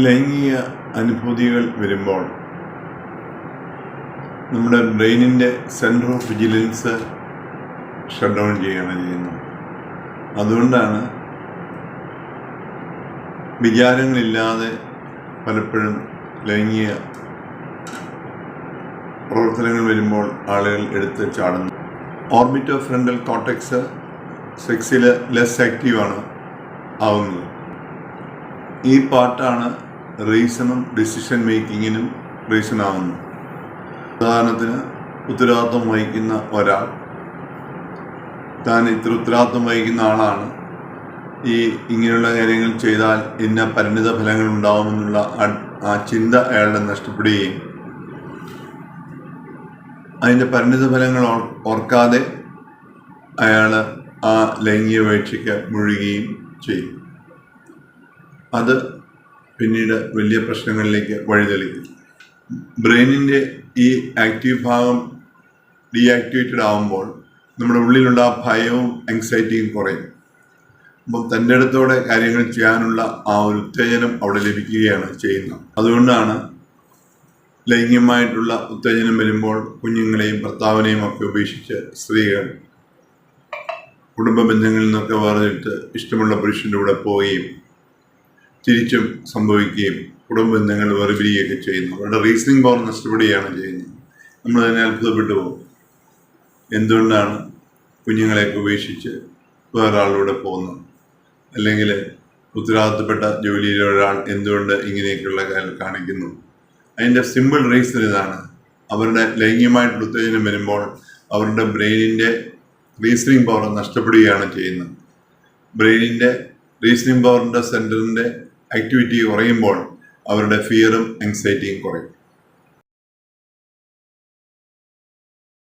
ലൈംഗിക അനുഭൂതികൾ വരുമ്പോൾ നമ്മുടെ ബ്രെയിനിൻ്റെ centre of vigilance shut down ചെയ്യുകയാണ് ചെയ്യുന്നത്. അതുകൊണ്ടാണ് വിചാരങ്ങളില്ലാതെ പലപ്പോഴും ലൈംഗിക പ്രവർത്തനങ്ങൾ വരുമ്പോൾ ആളുകൾ എടുത്ത് ചാടുന്നു. ഓർബിറ്റോ ഫ്രണ്ടൽ കോർട്ടെക്സ് സെക്സിൽ ലെസ് ആക്റ്റീവാണ് ആവുന്നത്. ഈ പാർട്ടാണ് റീസണും ഡിസിഷൻ മേക്കിങ്ങിനും റീസൺ ആവുന്നത്. ഉദാഹരണത്തിന്, ഉത്തരവാദിത്വം വഹിക്കുന്ന ഒരാൾ താൻ ഇത്ര ഉത്തരവാദിത്വം വഹിക്കുന്ന ആളാണ്, ഇങ്ങനെയുള്ള കാര്യങ്ങൾ ചെയ്താൽ ഇന്ന പരിണിത ഫലങ്ങൾ ഉണ്ടാവുമെന്നുള്ള ആ ചിന്ത അയാളുടെ നഷ്ടപ്പെടുകയും അതിൻ്റെ പരിണിത ഫലങ്ങൾ ഓർക്കാതെ അയാൾ ആ ലൈംഗിക വീഴ്ചയ്ക്ക് മുഴുകുകയും ചെയ്യും. അത് പിന്നീട് വലിയ പ്രശ്നങ്ങളിലേക്ക് വഴിതെളിക്കും. ബ്രെയിനിൻ്റെ ഈ ആക്റ്റീവ് ഭാഗം ഡീആക്ടിവേറ്റഡ് ആകുമ്പോൾ നമ്മുടെ ഉള്ളിലുള്ള ഭയവും ആങ്സൈറ്റിയും കുറയും. അപ്പം തൻ്റെ അടുത്തോടെ കാര്യങ്ങൾ ചെയ്യാനുള്ള ആ ഒരു ഉത്തേജനം അവിടെ ലഭിക്കുകയാണ് ചെയ്യുന്നത്. അതുകൊണ്ടാണ് ലൈംഗികമായിട്ടുള്ള ഉത്തേജനം വരുമ്പോൾ കുഞ്ഞുങ്ങളെയും ഭർത്താവിനെയും ഒക്കെ ഉപേക്ഷിച്ച് സ്ത്രീകൾ കുടുംബ ബന്ധങ്ങളിൽ നിന്നൊക്കെ വേർതിരിട്ട് ഇഷ്ടമുള്ള പുരുഷൻ്റെ കൂടെ പോവുകയും തിരിച്ചും സംഭവിക്കുകയും കുടുംബ ബന്ധങ്ങൾ വേർപിരിയുകയൊക്കെ ചെയ്യുന്നു. അവരുടെ റീസണിങ് പവർ നഷ്ടപ്പെടുകയാണ് ചെയ്യുന്നത്. നമ്മൾ തന്നെ അത്ഭുതപ്പെട്ടു പോകും. എന്തുകൊണ്ടാണ് കുഞ്ഞുങ്ങളെയൊക്കെ ഉപേക്ഷിച്ച് വേറൊരാളിലൂടെ പോകുന്നത്? അല്ലെങ്കിൽ ഉത്തരവാദിത്തപ്പെട്ട ജോലിയിലെ ഒരാൾ എന്തുകൊണ്ട് ഇങ്ങനെയൊക്കെയുള്ള കാര്യം കാണിക്കുന്നു? അതിൻ്റെ സിമ്പിൾ റീസൺ ഇതാണ്. അവരുടെ ലൈംഗികമായിട്ടുള്ള ഉത്തേജനം വരുമ്പോൾ അവരുടെ ബ്രെയിനിൻ്റെ റീസണിങ് പവർ നഷ്ടപ്പെടുകയാണ് ചെയ്യുന്നത്. ബ്രെയിനിൻ്റെ റീസണിങ് പവറിൻ്റെ സെൻറ്ററിൻ്റെ ആക്ടിവിറ്റി കുറയുമ്പോൾ അവരുടെ ഫിയറും ആങ്സൈറ്റിയും കുറയും.